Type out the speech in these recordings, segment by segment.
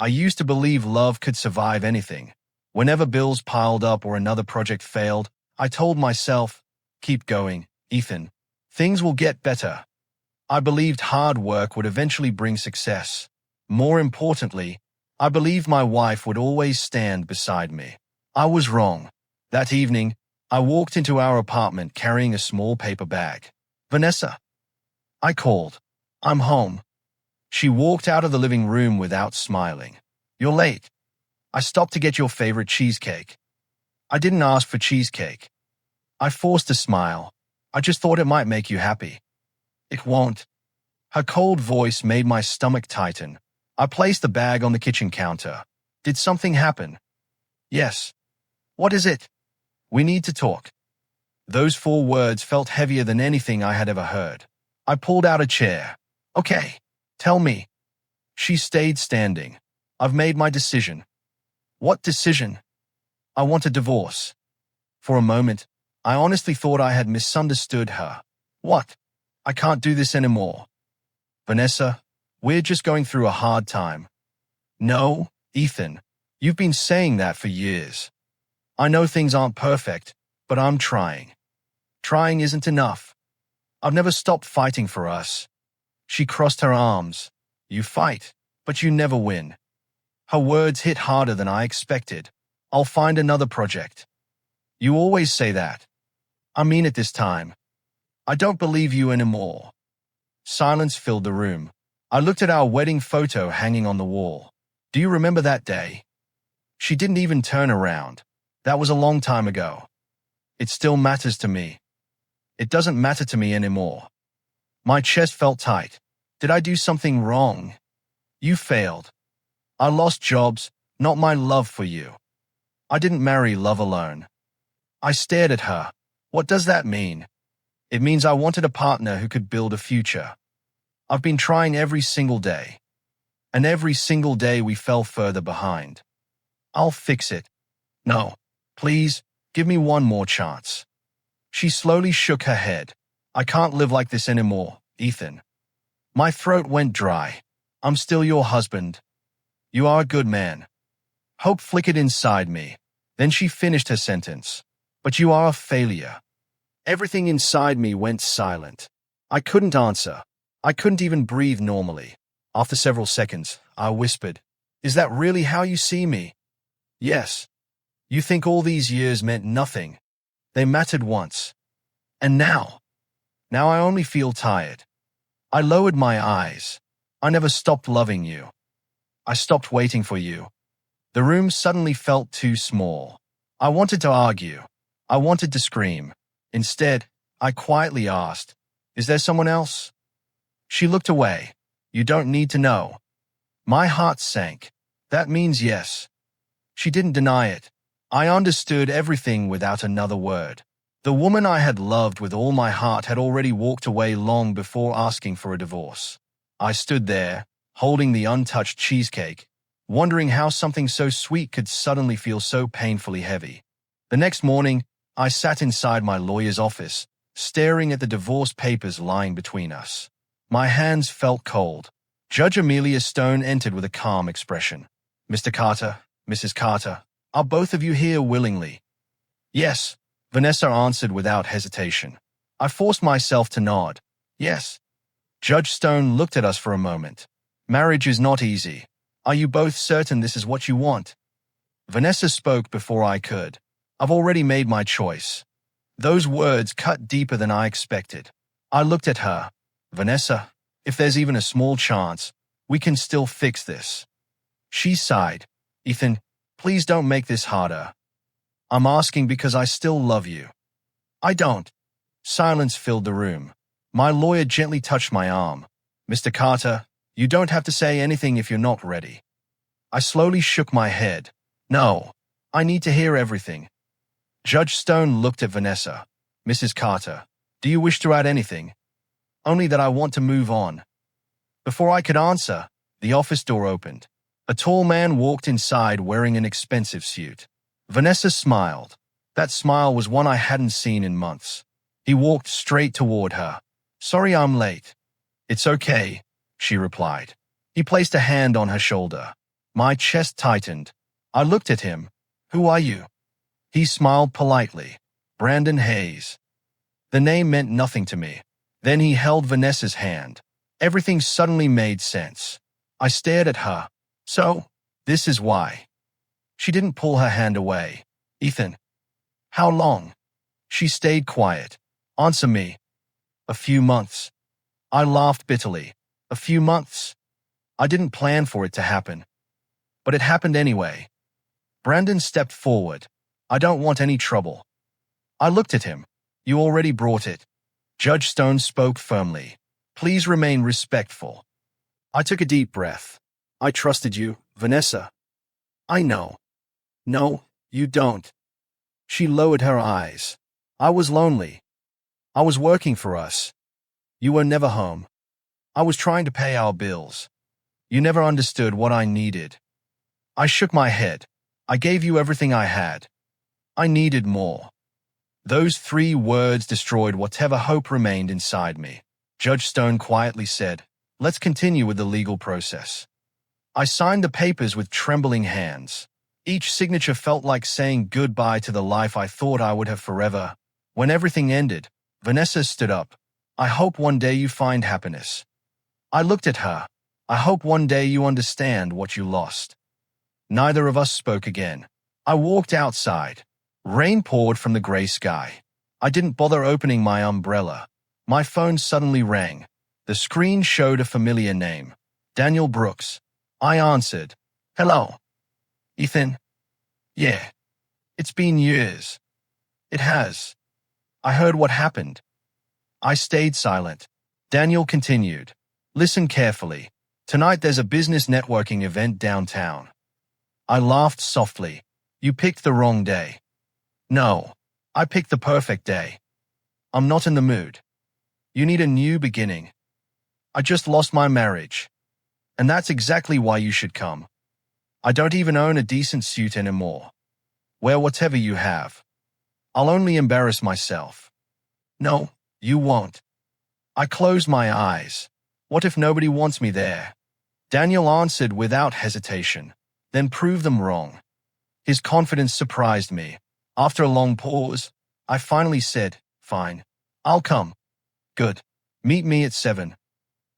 I used to believe love could survive anything. Whenever bills piled up or another project failed, I told myself, keep going, Ethan. Things will get better. I believed hard work would eventually bring success. More importantly, I believed my wife would always stand beside me. I was wrong. That evening, I walked into our apartment carrying a small paper bag. Vanessa. I called. I'm home. She walked out of the living room without smiling. You're late. I stopped to get your favorite cheesecake. I didn't ask for cheesecake. I forced a smile. I just thought it might make you happy. It won't. Her cold voice made my stomach tighten. I placed the bag on the kitchen counter. Did something happen? Yes. What is it? We need to talk. Those 4 words felt heavier than anything I had ever heard. I pulled out a chair. Okay, tell me. She stayed standing. I've made my decision. What decision? I want a divorce. For a moment, I honestly thought I had misunderstood her. What? I can't do this anymore. Vanessa, we're just going through a hard time. No, Ethan, you've been saying that for years. I know things aren't perfect, but I'm trying. Trying isn't enough. I've never stopped fighting for us. She crossed her arms. You fight, but you never win. Her words hit harder than I expected. I'll find another project. You always say that. I mean it this time. I don't believe you anymore. Silence filled the room. I looked at our wedding photo hanging on the wall. Do you remember that day? She didn't even turn around. That was a long time ago. It still matters to me. It doesn't matter to me anymore. My chest felt tight. Did I do something wrong? You failed. I lost jobs, not my love for you. I didn't marry love alone. I stared at her. What does that mean? It means I wanted a partner who could build a future. I've been trying every single day. And every single day we fell further behind. I'll fix it. No, please, give me one more chance. She slowly shook her head. I can't live like this anymore, Ethan. My throat went dry. I'm still your husband. You are a good man. Hope flickered inside me. Then she finished her sentence. But you are a failure. Everything inside me went silent. I couldn't answer. I couldn't even breathe normally. After several seconds, I whispered, Is that really how you see me? Yes. You think all these years meant nothing. They mattered once. And now? Now I only feel tired. I lowered my eyes. I never stopped loving you. I stopped waiting for you. The room suddenly felt too small. I wanted to argue. I wanted to scream. Instead, I quietly asked, Is there someone else? She looked away. You don't need to know. My heart sank. That means yes. She didn't deny it. I understood everything without another word. The woman I had loved with all my heart had already walked away long before asking for a divorce. I stood there, holding the untouched cheesecake, wondering how something so sweet could suddenly feel so painfully heavy. The next morning, I sat inside my lawyer's office, staring at the divorce papers lying between us. My hands felt cold. Judge Amelia Stone entered with a calm expression. Mr. Carter, Mrs. Carter, are both of you here willingly? Yes, Vanessa answered without hesitation. I forced myself to nod. Yes. Judge Stone looked at us for a moment. Marriage is not easy. Are you both certain this is what you want? Vanessa spoke before I could. I've already made my choice. Those words cut deeper than I expected. I looked at her. Vanessa, if there's even a small chance, we can still fix this. She sighed. Ethan, please don't make this harder. I'm asking because I still love you. I don't. Silence filled the room. My lawyer gently touched my arm. Mr. Carter, you don't have to say anything if you're not ready. I slowly shook my head. No, I need to hear everything. Judge Stone looked at Vanessa. Mrs. Carter, do you wish to add anything? Only that I want to move on. Before I could answer, the office door opened. A tall man walked inside wearing an expensive suit. Vanessa smiled. That smile was one I hadn't seen in months. He walked straight toward her. Sorry I'm late. It's okay, she replied. He placed a hand on her shoulder. My chest tightened. I looked at him. Who are you? He smiled politely. Brandon Hayes. The name meant nothing to me. Then he held Vanessa's hand. Everything suddenly made sense. I stared at her. So, this is why. She didn't pull her hand away. Ethan. How long? She stayed quiet. Answer me. A few months. I laughed bitterly. A few months? I didn't plan for it to happen. But it happened anyway. Brandon stepped forward. I don't want any trouble. I looked at him. You already brought it. Judge Stone spoke firmly. Please remain respectful. I took a deep breath. I trusted you, Vanessa. I know. No, you don't. She lowered her eyes. I was lonely. I was working for us. You were never home. I was trying to pay our bills. You never understood what I needed. I shook my head. I gave you everything I had. I needed more. Those 3 words destroyed whatever hope remained inside me. Judge Stone quietly said, let's continue with the legal process. I signed the papers with trembling hands. Each signature felt like saying goodbye to the life I thought I would have forever. When everything ended, Vanessa stood up. I hope one day you find happiness. I looked at her. I hope one day you understand what you lost. Neither of us spoke again. I walked outside. Rain poured from the gray sky. I didn't bother opening my umbrella. My phone suddenly rang. The screen showed a familiar name. Daniel Brooks. I answered. Hello. Ethan? Yeah. It's been years. It has. I heard what happened. I stayed silent. Daniel continued. Listen carefully. Tonight there's a business networking event downtown. I laughed softly. You picked the wrong day. No, I picked the perfect day. I'm not in the mood. You need a new beginning. I just lost my marriage. And that's exactly why you should come. I don't even own a decent suit anymore. Wear whatever you have. I'll only embarrass myself. No, you won't. I closed my eyes. What if nobody wants me there? Daniel answered without hesitation. Then prove them wrong. His confidence surprised me. After a long pause, I finally said, fine. I'll come. Good. Meet me at 7.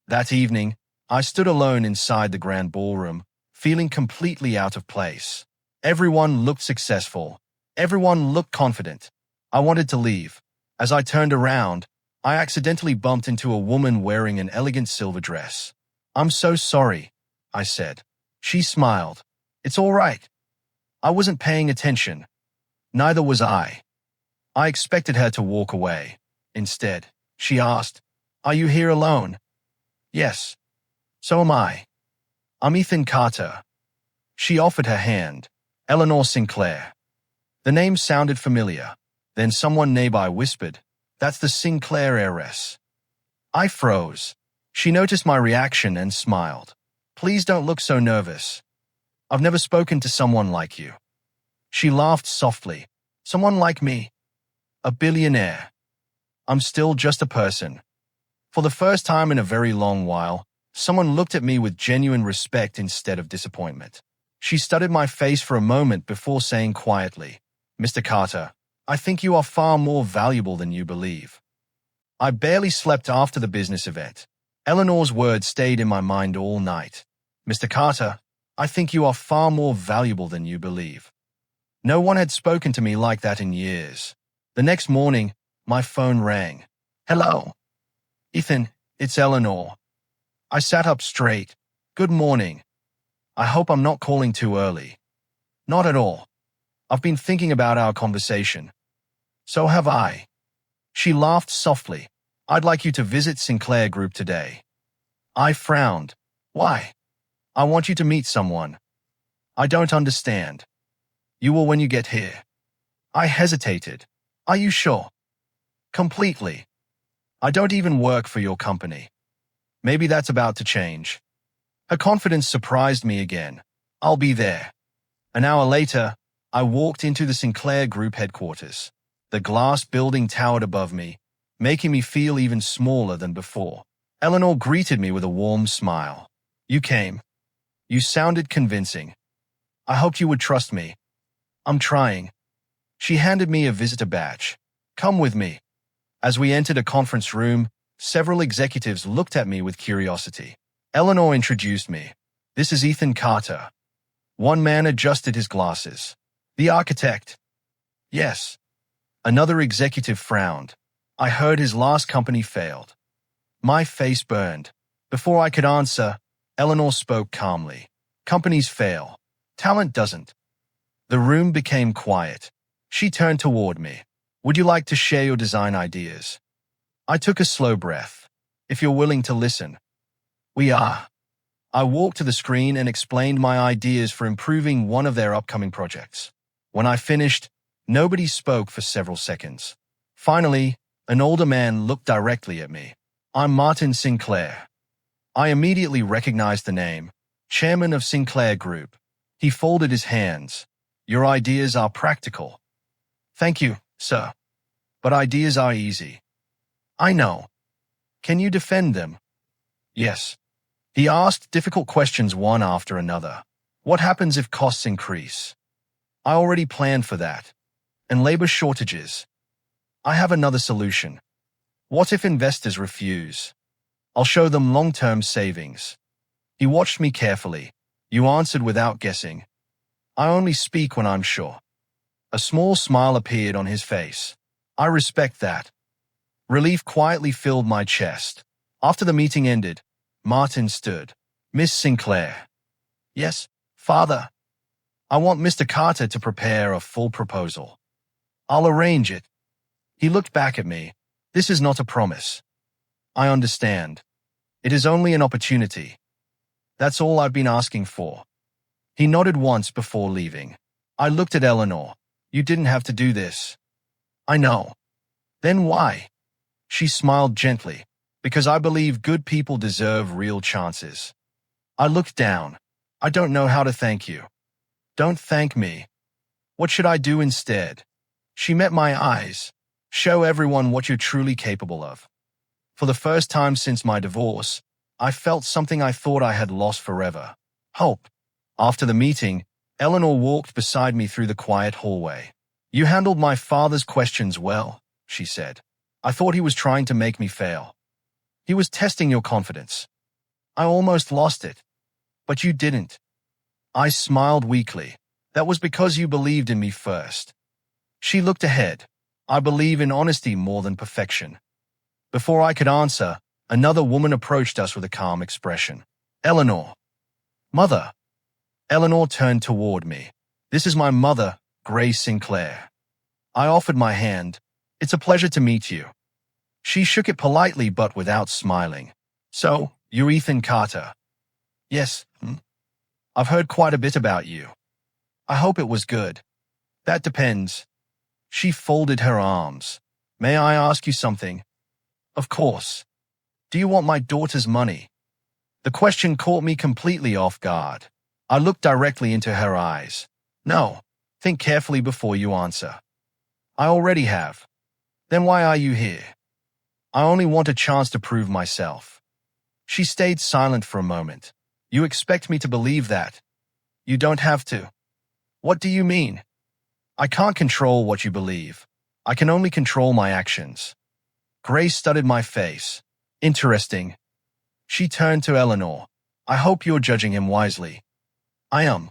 That evening, I stood alone inside the grand ballroom, feeling completely out of place. Everyone looked successful. Everyone looked confident. I wanted to leave. As I turned around, I accidentally bumped into a woman wearing an elegant silver dress. I'm so sorry, I said. She smiled. It's all right. I wasn't paying attention. Neither was I. I expected her to walk away. Instead, she asked, Are you here alone? Yes. So am I. I'm Ethan Carter. She offered her hand. Eleanor Sinclair. The name sounded familiar. Then someone nearby whispered, That's the Sinclair heiress. I froze. She noticed my reaction and smiled. Please don't look so nervous. I've never spoken to someone like you. She laughed softly. Someone like me. A billionaire. I'm still just a person. For the first time in a very long while, someone looked at me with genuine respect instead of disappointment. She studied my face for a moment before saying quietly, Mr. Carter, I think you are far more valuable than you believe. I barely slept after the business event. Eleanor's words stayed in my mind all night. Mr. Carter, I think you are far more valuable than you believe. No one had spoken to me like that in years. The next morning, my phone rang. Hello. Ethan, it's Eleanor. I sat up straight. Good morning. I hope I'm not calling too early. Not at all. I've been thinking about our conversation. So have I. She laughed softly. I'd like you to visit Sinclair Group today. I frowned. Why? I want you to meet someone. I don't understand. You will when you get here. I hesitated. Are you sure? Completely. I don't even work for your company. Maybe that's about to change. Her confidence surprised me again. I'll be there. An hour later, I walked into the Sinclair Group headquarters. The glass building towered above me, making me feel even smaller than before. Eleanor greeted me with a warm smile. You came. You sounded convincing. I hoped you would trust me. I'm trying. She handed me a visitor badge. Come with me. As we entered a conference room, several executives looked at me with curiosity. Eleanor introduced me. This is Ethan Carter. One man adjusted his glasses. The architect. Yes. Another executive frowned. I heard his last company failed. My face burned. Before I could answer, Eleanor spoke calmly. Companies fail. Talent doesn't. The room became quiet. She turned toward me. Would you like to share your design ideas? I took a slow breath. If you're willing to listen. We are. I walked to the screen and explained my ideas for improving one of their upcoming projects. When I finished, nobody spoke for several seconds. Finally, an older man looked directly at me. I'm Martin Sinclair. I immediately recognized the name, chairman of Sinclair Group. He folded his hands. Your ideas are practical. Thank you, sir. But ideas are easy. I know. Can you defend them? Yes. He asked difficult questions one after another. What happens if costs increase? I already planned for that. And labor shortages. I have another solution. What if investors refuse? I'll show them long-term savings. He watched me carefully. You answered without guessing. I only speak when I'm sure. A small smile appeared on his face. I respect that. Relief quietly filled my chest. After the meeting ended, Martin stood. Miss Sinclair. Yes, father. I want Mr. Carter to prepare a full proposal. I'll arrange it. He looked back at me. This is not a promise. I understand. It is only an opportunity. That's all I've been asking for. He nodded once before leaving. I looked at Eleanor. You didn't have to do this. I know. Then why? She smiled gently. Because I believe good people deserve real chances. I looked down. I don't know how to thank you. Don't thank me. What should I do instead? She met my eyes. Show everyone what you're truly capable of. For the first time since my divorce, I felt something I thought I had lost forever. Hope. After the meeting, Eleanor walked beside me through the quiet hallway. You handled my father's questions well, she said. I thought he was trying to make me fail. He was testing your confidence. I almost lost it. But you didn't. I smiled weakly. That was because you believed in me first. She looked ahead. I believe in honesty more than perfection. Before I could answer, another woman approached us with a calm expression. Eleanor. Mother. Eleanor turned toward me. This is my mother, Grace Sinclair. I offered my hand. It's a pleasure to meet you. She shook it politely but without smiling. So, you're Ethan Carter. Yes. I've heard quite a bit about you. I hope it was good. That depends. She folded her arms. May I ask you something? Of course. Do you want my daughter's money? The question caught me completely off guard. I looked directly into her eyes. No. Think carefully before you answer. I already have. Then why are you here? I only want a chance to prove myself. She stayed silent for a moment. You expect me to believe that? You don't have to. What do you mean? I can't control what you believe. I can only control my actions. Grace studied my face. Interesting. She turned to Eleanor. I hope you're judging him wisely. I am.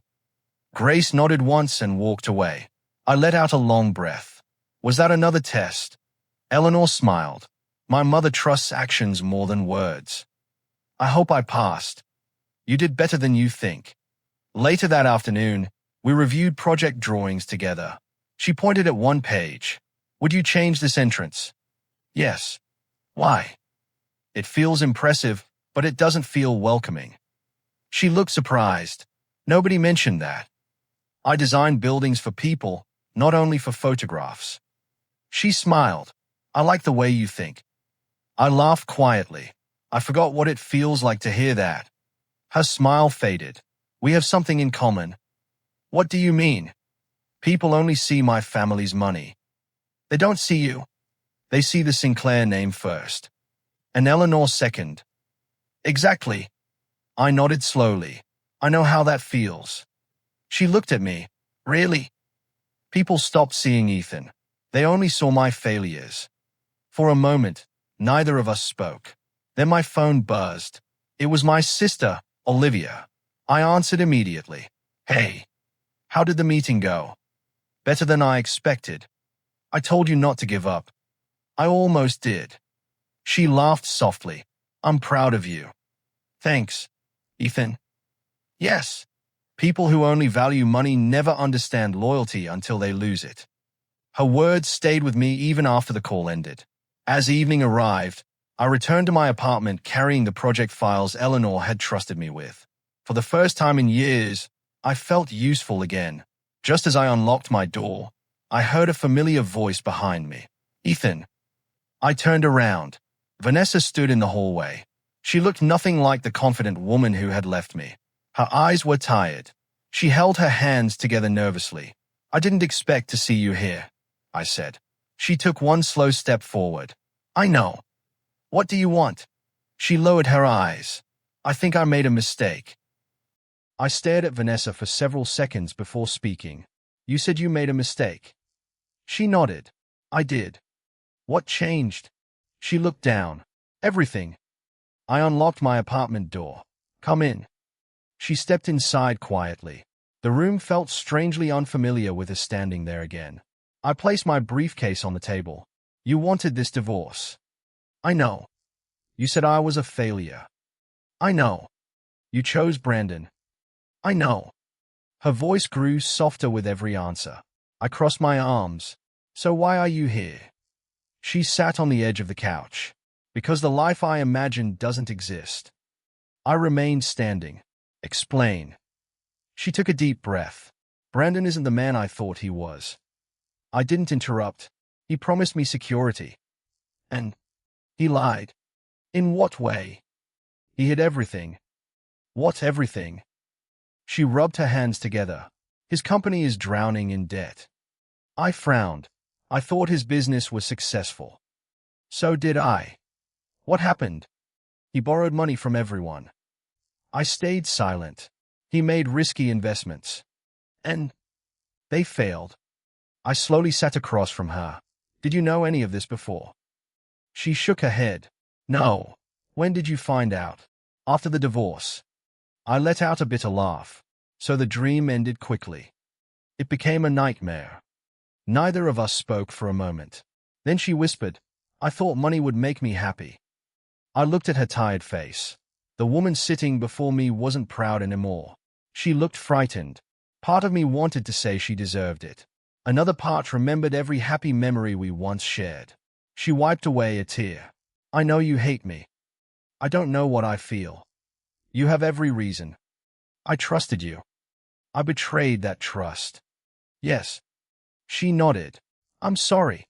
Grace nodded once and walked away. I let out a long breath. Was that another test? Eleanor smiled. My mother trusts actions more than words. I hope I passed. You did better than you think. Later that afternoon, we reviewed project drawings together. She pointed at one page. Would you change this entrance? Yes. Why? It feels impressive, but it doesn't feel welcoming. She looked surprised. Nobody mentioned that. I design buildings for people, not only for photographs. She smiled. I like the way you think. I laughed quietly. I forgot what it feels like to hear that. Her smile faded. We have something in common. What do you mean? People only see my family's money. They don't see you. They see the Sinclair name first. And Eleanor second. Exactly. I nodded slowly. I know how that feels. She looked at me. Really? People stopped seeing Ethan. They only saw my failures. For a moment, neither of us spoke. Then my phone buzzed. It was my sister, Olivia. I answered immediately. Hey, how did the meeting go? Better than I expected. I told you not to give up. I almost did. She laughed softly. I'm proud of you. Thanks, Ethan. Yes. People who only value money never understand loyalty until they lose it. Her words stayed with me even after the call ended. As evening arrived, I returned to my apartment carrying the project files Eleanor had trusted me with. For the first time in years, I felt useful again. Just as I unlocked my door, I heard a familiar voice behind me. Ethan. I turned around. Vanessa stood in the hallway. She looked nothing like the confident woman who had left me. Her eyes were tired. She held her hands together nervously. I didn't expect to see you here, I said. She took one slow step forward. I know. What do you want? She lowered her eyes. I think I made a mistake. I stared at Vanessa for several seconds before speaking. You said you made a mistake. She nodded. I did. What changed? She looked down. Everything. I unlocked my apartment door. Come in. She stepped inside quietly. The room felt strangely unfamiliar with her standing there again. I placed my briefcase on the table. You wanted this divorce. I know. You said I was a failure. I know. You chose Brandon. I know. Her voice grew softer with every answer. I crossed my arms. So why are you here? She sat on the edge of the couch. Because the life I imagined doesn't exist. I remained standing. Explain. She took a deep breath. Brandon isn't the man I thought he was. I didn't interrupt. He promised me security. And he lied. In what way? He hid everything. What everything? She rubbed her hands together. His company is drowning in debt. I frowned. I thought his business was successful. So did I. What happened? He borrowed money from everyone. I stayed silent. He made risky investments. And they failed. I slowly sat across from her. Did you know any of this before? She shook her head. No. When did you find out? After the divorce. I let out a bitter laugh. So the dream ended quickly. It became a nightmare. Neither of us spoke for a moment. Then she whispered, I thought money would make me happy. I looked at her tired face. The woman sitting before me wasn't proud anymore. She looked frightened. Part of me wanted to say she deserved it. Another part remembered every happy memory we once shared. She wiped away a tear. I know you hate me. I don't know what I feel. You have every reason. I trusted you. I betrayed that trust. Yes. She nodded. I'm sorry.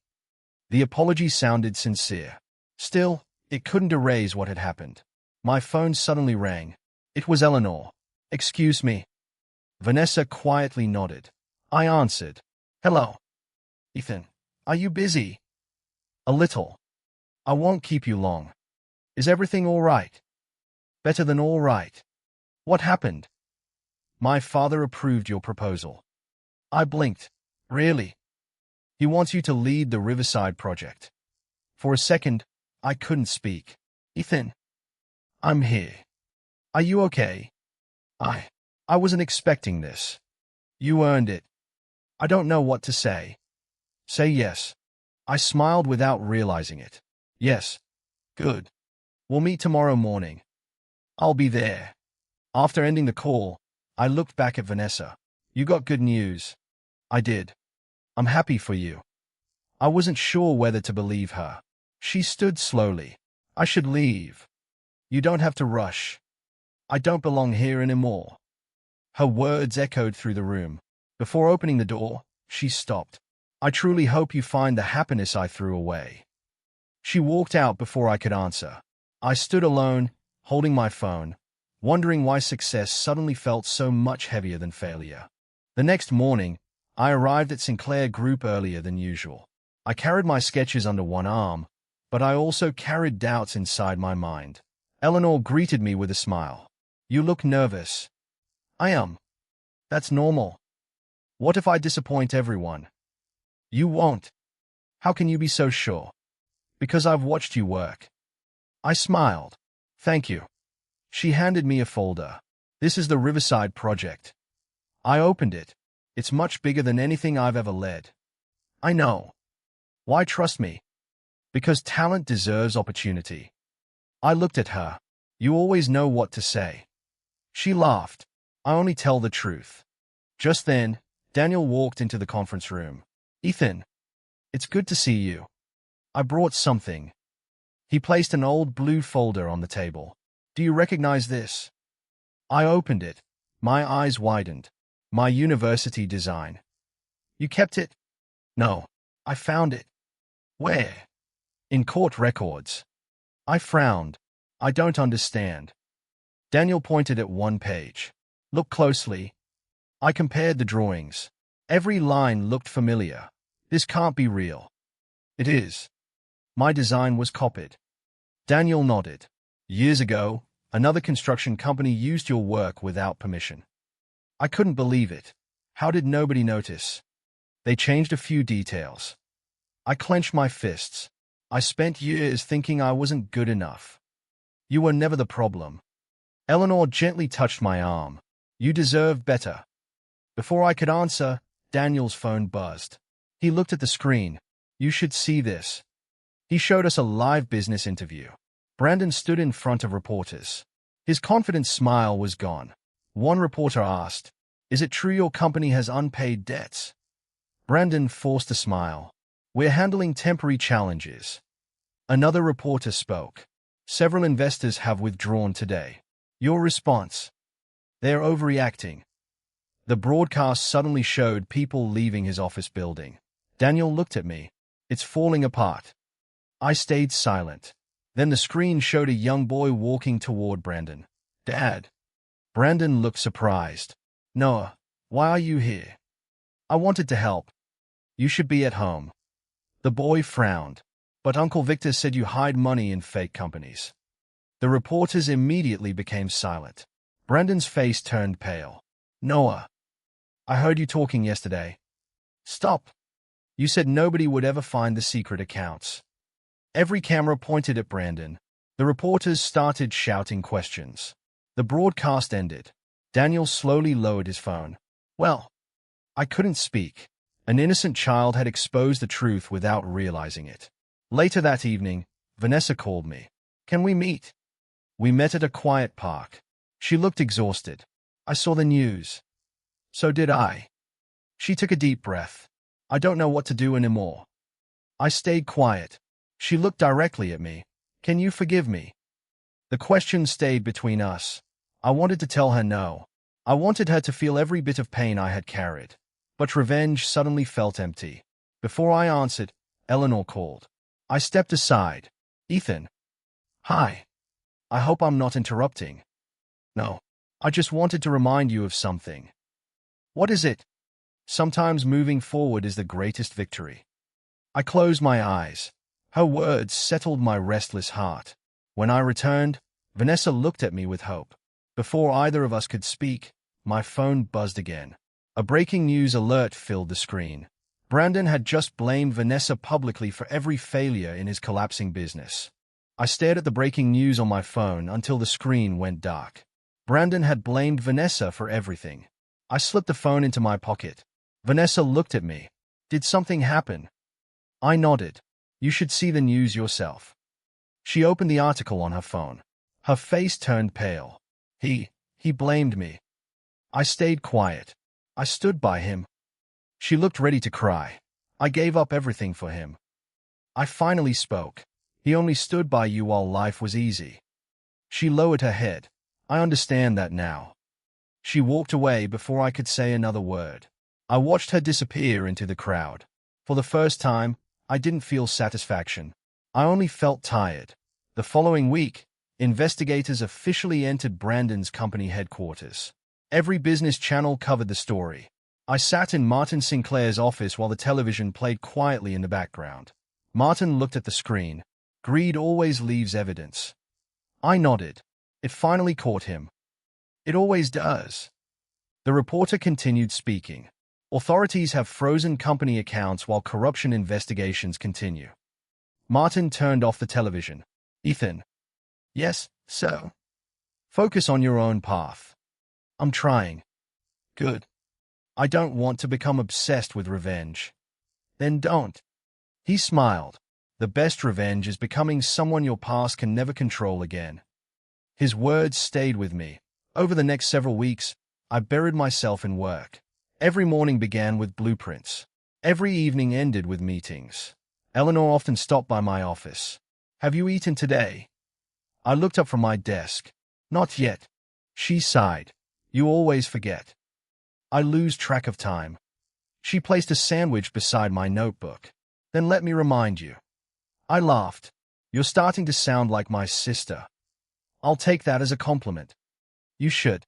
The apology sounded sincere. Still, it couldn't erase what had happened. My phone suddenly rang. It was Eleanor. Excuse me. Vanessa quietly nodded. I answered. Hello. Ethan, are you busy? A little. I won't keep you long. Is everything all right? Better than all right. What happened? My father approved your proposal. I blinked. Really? He wants you to lead the Riverside project. For a second, I couldn't speak. Ethan. I'm here. Are you okay? I wasn't expecting this. You earned it. I don't know what to say. Say yes. I smiled without realizing it. Yes. Good. We'll meet tomorrow morning. I'll be there. After ending the call, I looked back at Vanessa. You got good news. I did. I'm happy for you. I wasn't sure whether to believe her. She stood slowly. I should leave. You don't have to rush. I don't belong here anymore. Her words echoed through the room. Before opening the door, she stopped. I truly hope you find the happiness I threw away. She walked out before I could answer. I stood alone, holding my phone, wondering why success suddenly felt so much heavier than failure. The next morning, I arrived at Sinclair Group earlier than usual. I carried my sketches under one arm, but I also carried doubts inside my mind. Eleanor greeted me with a smile. You look nervous. I am. That's normal. What if I disappoint everyone? You won't. How can you be so sure? Because I've watched you work. I smiled. Thank you. She handed me a folder. This is the Riverside Project. I opened it. It's much bigger than anything I've ever led. I know. Why trust me? Because talent deserves opportunity. I looked at her. You always know what to say. She laughed. I only tell the truth. Just then, Daniel walked into the conference room. Ethan, it's good to see you. I brought something. He placed an old blue folder on the table. Do you recognize this? I opened it. My eyes widened. My university design. You kept it? No. I found it. Where? In court records. I frowned. I don't understand. Daniel pointed at one page. Look closely. I compared the drawings. Every line looked familiar. This can't be real. It is. My design was copied. Daniel nodded. Years ago, another construction company used your work without permission. I couldn't believe it. How did nobody notice? They changed a few details. I clenched my fists. I spent years thinking I wasn't good enough. You were never the problem. Eleanor gently touched my arm. You deserve better. Before I could answer, Daniel's phone buzzed. He looked at the screen. You should see this. He showed us a live business interview. Brandon stood in front of reporters. His confident smile was gone. One reporter asked, "Is it true your company has unpaid debts?" Brandon forced a smile. "We're handling temporary challenges." Another reporter spoke. "Several investors have withdrawn today. Your response?" "They're overreacting." The broadcast suddenly showed people leaving his office building. Daniel looked at me. "It's falling apart." I stayed silent. Then the screen showed a young boy walking toward Brandon. "Dad." Brandon looked surprised. "Noah, why are you here?" "I wanted to help." "You should be at home." The boy frowned. "But Uncle Victor said you hide money in fake companies." The reporters immediately became silent. Brandon's face turned pale. "Noah, I heard you talking yesterday." "Stop. You said nobody would ever find the secret accounts." Every camera pointed at Brandon. The reporters started shouting questions. The broadcast ended. Daniel slowly lowered his phone. Well, I couldn't speak. An innocent child had exposed the truth without realizing it. Later that evening, Vanessa called me. "Can we meet?" We met at a quiet park. She looked exhausted. "I saw the news." "So did I." She took a deep breath. "I don't know what to do anymore." I stayed quiet. She looked directly at me. "Can you forgive me?" The question stayed between us. I wanted to tell her no. I wanted her to feel every bit of pain I had carried. But revenge suddenly felt empty. Before I answered, Eleanor called. I stepped aside. "Ethan." "Hi. I hope I'm not interrupting." "No. I just wanted to remind you of something." "What is it?" "Sometimes moving forward is the greatest victory." I closed my eyes. Her words settled my restless heart. When I returned, Vanessa looked at me with hope. Before either of us could speak, my phone buzzed again. A breaking news alert filled the screen. Brandon had just blamed Vanessa publicly for every failure in his collapsing business. I stared at the breaking news on my phone until the screen went dark. Brandon had blamed Vanessa for everything. I slipped the phone into my pocket. Vanessa looked at me. "Did something happen?" I nodded. "You should see the news yourself." She opened the article on her phone. Her face turned pale. He blamed me." I stayed quiet. I stood by him. She looked ready to cry. "I gave up everything for him." I finally spoke. "He only stood by you while life was easy." She lowered her head. "I understand that now." She walked away before I could say another word. I watched her disappear into the crowd. For the first time, I didn't feel satisfaction. I only felt tired. The following week, investigators officially entered Brandon's company headquarters. Every business channel covered the story. I sat in Martin Sinclair's office while the television played quietly in the background. Martin looked at the screen. Greed always leaves evidence. I nodded. It finally caught him. It always does. The reporter continued speaking. Authorities have frozen company accounts while corruption investigations continue. Martin turned off the television. Ethan. Yes, sir. Focus on your own path. I'm trying. Good. I don't want to become obsessed with revenge. Then don't. He smiled. The best revenge is becoming someone your past can never control again. His words stayed with me. Over the next several weeks, I buried myself in work. Every morning began with blueprints. Every evening ended with meetings. Eleanor often stopped by my office. Have you eaten today? I looked up from my desk. Not yet. She sighed. You always forget. I lose track of time. She placed a sandwich beside my notebook. Then let me remind you. I laughed. You're starting to sound like my sister. I'll take that as a compliment. You should.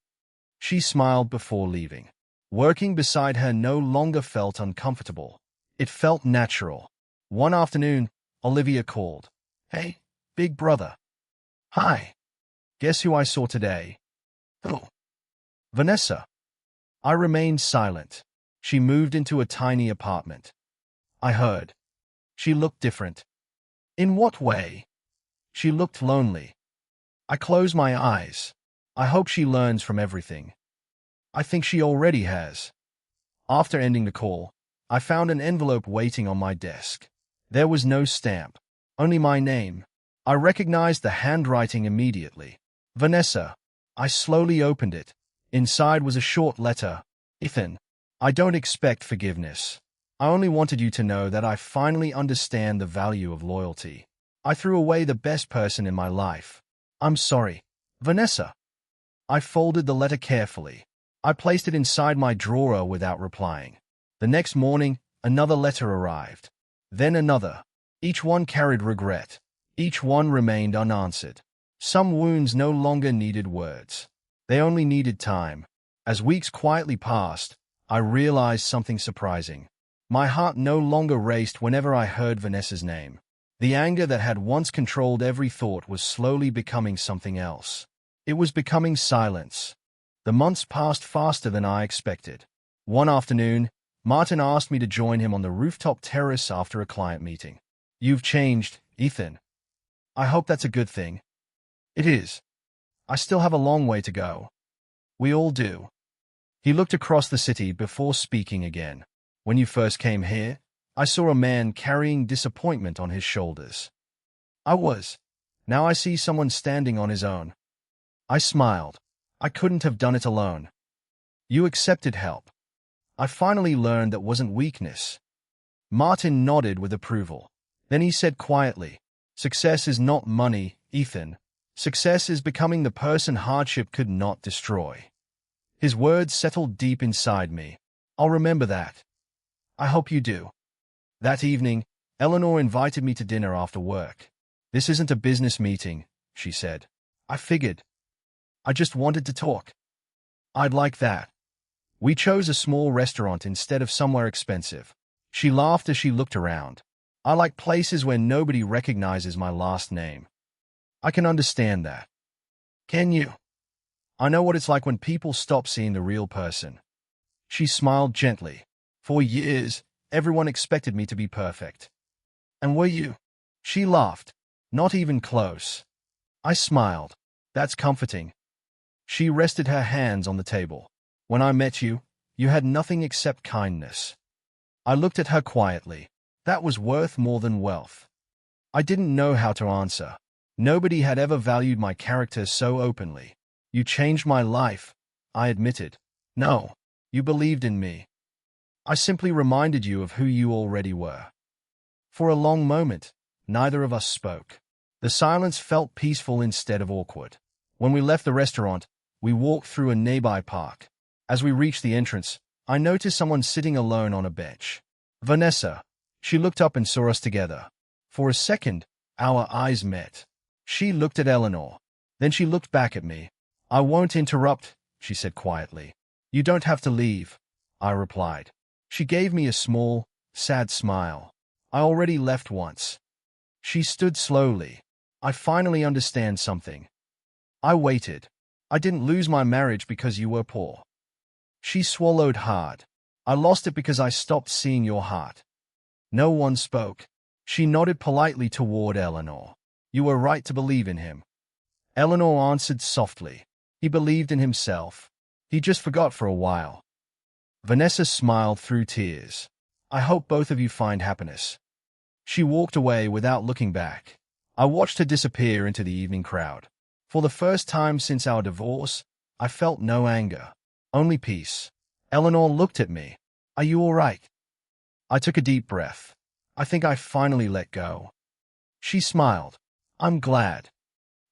She smiled before leaving. Working beside her no longer felt uncomfortable. It felt natural. One afternoon, Olivia called. Hey, big brother. Hi. Guess who I saw today? Who? Vanessa. I remained silent. She moved into a tiny apartment. I heard. She looked different. In what way? She looked lonely. I closed my eyes. I hope she learns from everything. I think she already has. After ending the call, I found an envelope waiting on my desk. There was no stamp, only my name. I recognized the handwriting immediately. Vanessa. I slowly opened it. Inside was a short letter. Ethan, I don't expect forgiveness. I only wanted you to know that I finally understand the value of loyalty. I threw away the best person in my life. I'm sorry. Vanessa. I folded the letter carefully. I placed it inside my drawer without replying. The next morning, another letter arrived. Then another. Each one carried regret. Each one remained unanswered. Some wounds no longer needed words. They only needed time. As weeks quietly passed, I realized something surprising. My heart no longer raced whenever I heard Vanessa's name. The anger that had once controlled every thought was slowly becoming something else. It was becoming silence. The months passed faster than I expected. One afternoon, Martin asked me to join him on the rooftop terrace after a client meeting. You've changed, Ethan. I hope that's a good thing. It is. I still have a long way to go. We all do. He looked across the city before speaking again. When you first came here, I saw a man carrying disappointment on his shoulders. I was. Now I see someone standing on his own. I smiled. I couldn't have done it alone. You accepted help. I finally learned that wasn't weakness. Martin nodded with approval. Then he said quietly, Success is not money, Ethan. Success is becoming the person hardship could not destroy. His words settled deep inside me. I'll remember that. I hope you do. That evening, Eleanor invited me to dinner after work. This isn't a business meeting, she said. I figured. I just wanted to talk. I'd like that. We chose a small restaurant instead of somewhere expensive. She laughed as she looked around. I like places where nobody recognizes my last name. I can understand that. Can you? I know what it's like when people stop seeing the real person. She smiled gently. For years, everyone expected me to be perfect. And were you? She laughed. Not even close. I smiled. That's comforting. She rested her hands on the table. When I met you, you had nothing except kindness. I looked at her quietly. That was worth more than wealth. I didn't know how to answer. Nobody had ever valued my character so openly. You changed my life, I admitted. No, you believed in me. I simply reminded you of who you already were. For a long moment, neither of us spoke. The silence felt peaceful instead of awkward. When we left the restaurant, we walked through a nearby park. As we reached the entrance, I noticed someone sitting alone on a bench. Vanessa. She looked up and saw us together. For a second, our eyes met. She looked at Eleanor. Then she looked back at me. I won't interrupt, she said quietly. You don't have to leave, I replied. She gave me a small, sad smile. I already left once. She stood slowly. I finally understand something. I waited. I didn't lose my marriage because you were poor. She swallowed hard. I lost it because I stopped seeing your heart. No one spoke. She nodded politely toward Eleanor. You were right to believe in him. Eleanor answered softly. He believed in himself. He just forgot for a while. Vanessa smiled through tears. I hope both of you find happiness. She walked away without looking back. I watched her disappear into the evening crowd. For the first time since our divorce, I felt no anger, only peace. Eleanor looked at me. Are you all right? I took a deep breath. I think I finally let go. She smiled. I'm glad.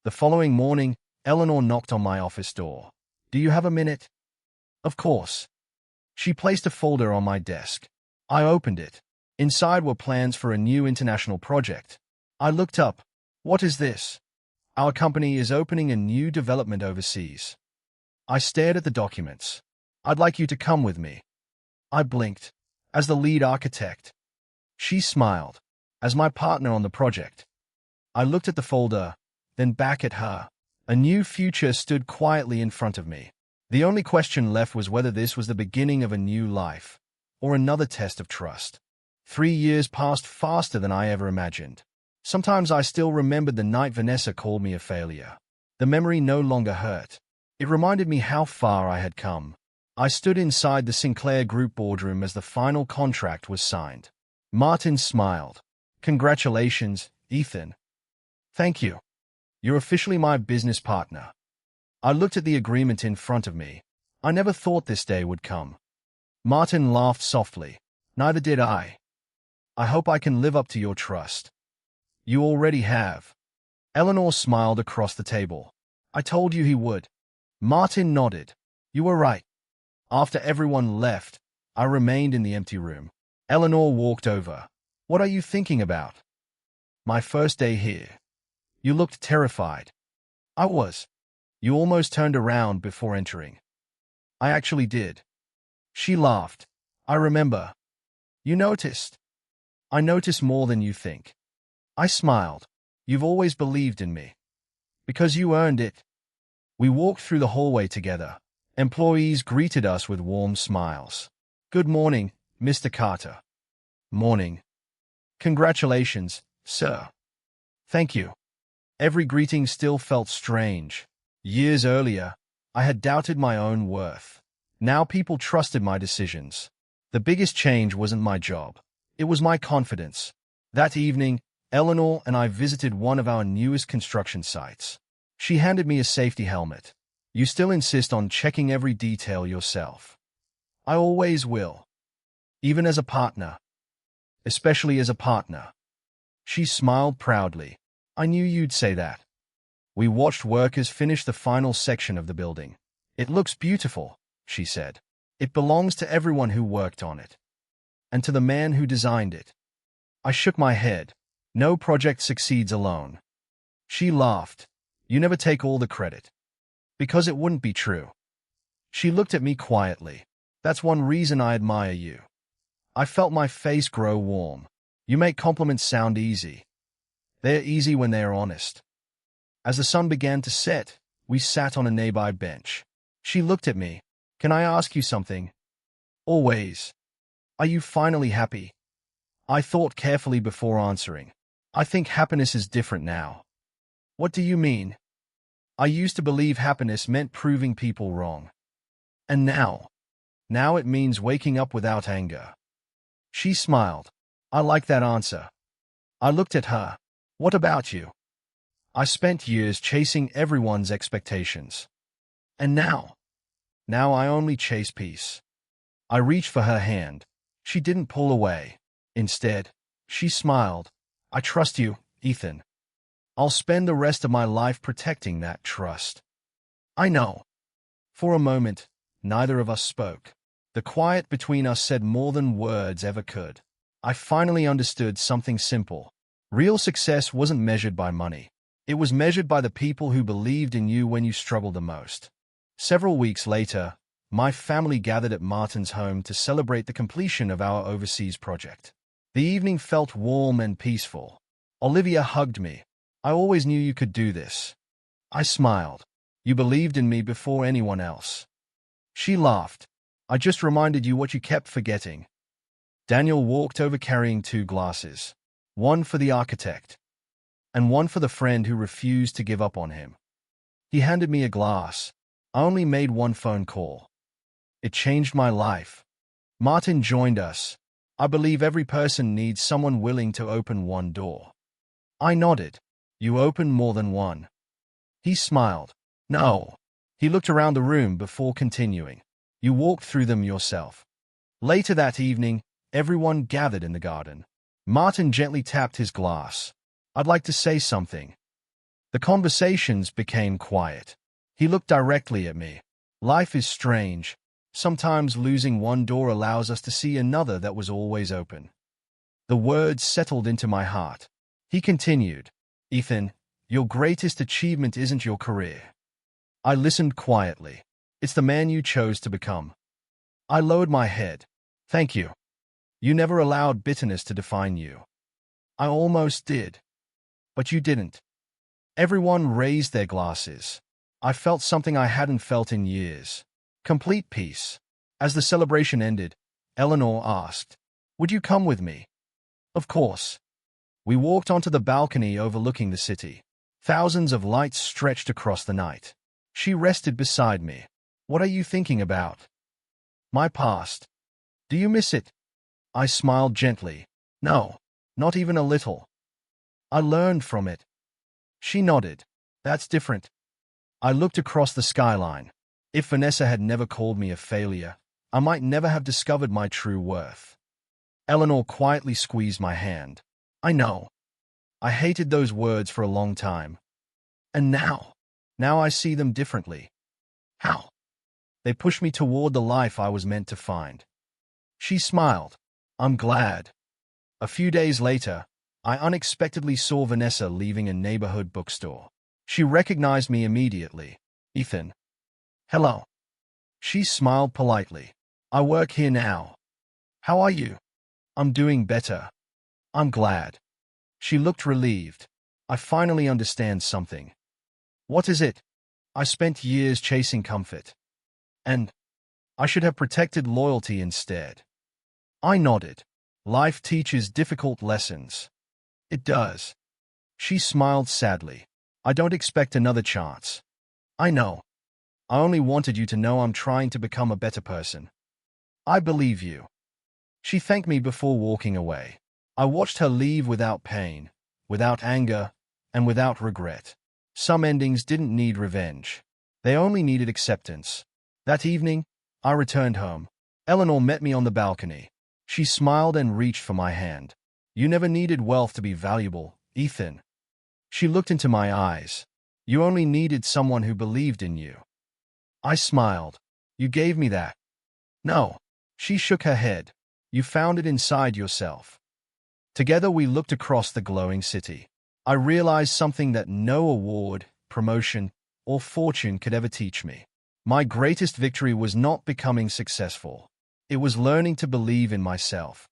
The following morning, Eleanor knocked on my office door. Do you have a minute? Of course. She placed a folder on my desk. I opened it. Inside were plans for a new international project. I looked up. What is this? Our company is opening a new development overseas. I stared at the documents. I'd like you to come with me. I blinked. As the lead architect. She smiled. As my partner on the project. I looked at the folder, then back at her. A new future stood quietly in front of me. The only question left was whether this was the beginning of a new life, or another test of trust. 3 years passed faster than I ever imagined. Sometimes I still remembered the night Vanessa called me a failure. The memory no longer hurt. It reminded me how far I had come. I stood inside the Sinclair Group boardroom as the final contract was signed. Martin smiled. Congratulations, Ethan. Thank you. You're officially my business partner. I looked at the agreement in front of me. I never thought this day would come. Martin laughed softly. Neither did I. I hope I can live up to your trust. You already have. Eleanor smiled across the table. I told you he would. Martin nodded. You were right. After everyone left, I remained in the empty room. Eleanor walked over. What are you thinking about? My first day here. You looked terrified. I was. You almost turned around before entering. I actually did. She laughed. I remember. You noticed. I notice more than you think. I smiled. You've always believed in me. Because you earned it. We walked through the hallway together. Employees greeted us with warm smiles. Good morning, Mr. Carter. Morning. Congratulations, sir. Thank you. Every greeting still felt strange. Years earlier, I had doubted my own worth. Now people trusted my decisions. The biggest change wasn't my job. It was my confidence. That evening, Eleanor and I visited one of our newest construction sites. She handed me a safety helmet. You still insist on checking every detail yourself. I always will. Even as a partner. Especially as a partner. She smiled proudly. I knew you'd say that. We watched workers finish the final section of the building. It looks beautiful, she said. It belongs to everyone who worked on it. And to the man who designed it. I shook my head. No project succeeds alone. She laughed. You never take all the credit. Because it wouldn't be true. She looked at me quietly. That's one reason I admire you. I felt my face grow warm. You make compliments sound easy. They're easy when they're honest. As the sun began to set, we sat on a nearby bench. She looked at me. Can I ask you something? Always. Are you finally happy? I thought carefully before answering. I think happiness is different now. What do you mean? I used to believe happiness meant proving people wrong. And now it means waking up without anger. She smiled. I like that answer. I looked at her. What about you? I spent years chasing everyone's expectations. And now I only chase peace. I reached for her hand. She didn't pull away. Instead, she smiled. I trust you, Ethan. I'll spend the rest of my life protecting that trust. I know. For a moment, neither of us spoke. The quiet between us said more than words ever could. I finally understood something simple. Real success wasn't measured by money. It was measured by the people who believed in you when you struggled the most. Several weeks later, my family gathered at Martin's home to celebrate the completion of our overseas project. The evening felt warm and peaceful. Olivia hugged me. I always knew you could do this. I smiled. You believed in me before anyone else. She laughed. I just reminded you what you kept forgetting. Daniel walked over carrying 2 glasses. One for the architect, and one for the friend who refused to give up on him. He handed me a glass. I only made 1 phone call. It changed my life. Martin joined us. I believe every person needs someone willing to open 1 door. I nodded. You opened more than 1. He smiled. No. He looked around the room before continuing. You walked through them yourself. Later that evening, everyone gathered in the garden. Martin gently tapped his glass. I'd like to say something. The conversations became quiet. He looked directly at me. Life is strange. Sometimes losing 1 door allows us to see another that was always open. The words settled into my heart. He continued, Ethan, your greatest achievement isn't your career. I listened quietly. It's the man you chose to become. I lowered my head. Thank you. You never allowed bitterness to define you. I almost did. But you didn't. Everyone raised their glasses. I felt something I hadn't felt in years. Complete peace. As the celebration ended, Eleanor asked, Would you come with me? Of course. We walked onto the balcony overlooking the city. Thousands of lights stretched across the night. She rested beside me. What are you thinking about? My past. Do you miss it? I smiled gently. No, not even a little. I learned from it. She nodded. That's different. I looked across the skyline. If Vanessa had never called me a failure, I might never have discovered my true worth. Eleanor quietly squeezed my hand. I know. I hated those words for a long time. And now I see them differently. How? They pushed me toward the life I was meant to find. She smiled. I'm glad. A few days later, I unexpectedly saw Vanessa leaving a neighborhood bookstore. She recognized me immediately. Ethan. Hello. She smiled politely. I work here now. How are you? I'm doing better. I'm glad. She looked relieved. I finally understand something. What is it? I spent years chasing comfort. And I should have protected loyalty instead. I nodded. Life teaches difficult lessons. It does. She smiled sadly. I don't expect another chance. I know. I only wanted you to know I'm trying to become a better person. I believe you. She thanked me before walking away. I watched her leave without pain, without anger, and without regret. Some endings didn't need revenge. They only needed acceptance. That evening, I returned home. Eleanor met me on the balcony. She smiled and reached for my hand. You never needed wealth to be valuable, Ethan. She looked into my eyes. You only needed someone who believed in you. I smiled. You gave me that. No. She shook her head. You found it inside yourself. Together we looked across the glowing city. I realized something that no award, promotion, or fortune could ever teach me. My greatest victory was not becoming successful. It was learning to believe in myself.